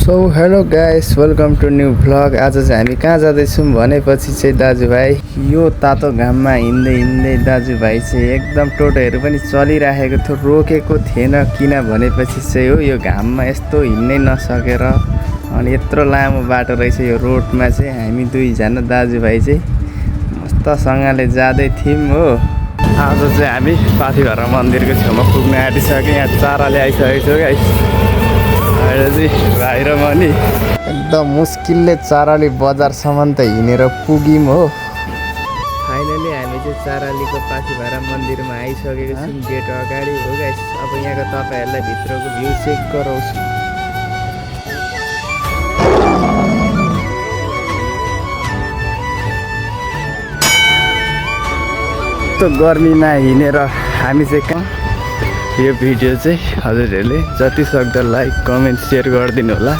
So hello guys, welcome to new vlog. आज चाहिँ हामी कहाँ जाँदैछौँ भनेपछि चाहिँ दाजुभाइ यो तातो घाममा हिँड्दै हिँड्दै दाजुभाइ चाहिँ एकदम टोटोहरू पनि चलिराखेको थियो, रोकेको थिएन किन भनेपछि चाहिँ हो यो घाममा यस्तो हिँड्नै नसकेर अनि यत्रो लामो बाटो रहेछ यो रोडमा चाहिँ हामी दुईजना दाजुभाइ चाहिँ मस्तसँगले जाँदै थियौँ हो। आज चाहिँ हामी पाथिभरा मन्दिरको छेउमा पुग्न आँटिसक्यौँ। यहाँ चाराले आइसकेको छ गाइस। अहिले चाहिँ भाइ र म नि एकदम मुस्किलले चाराली बजारसम्म त हिँडेर पुग्यौँ हो। फाइनली हामी चाहिँ चारालीको पाथिभरा मन्दिरमा आइसकेको छौँ, गेट अगाडि हो गाइस। अब यहाँको तपाईँहरूलाई भित्रको भ्यू चेक गराउँछु। त्यो गर्मीमा हिँडेर हामी चाहिँ कहाँ यो भिडियो चाहिँ हजुरहरूले जति सक्दो लाइक कमेन्ट सेयर गरिदिनु होला।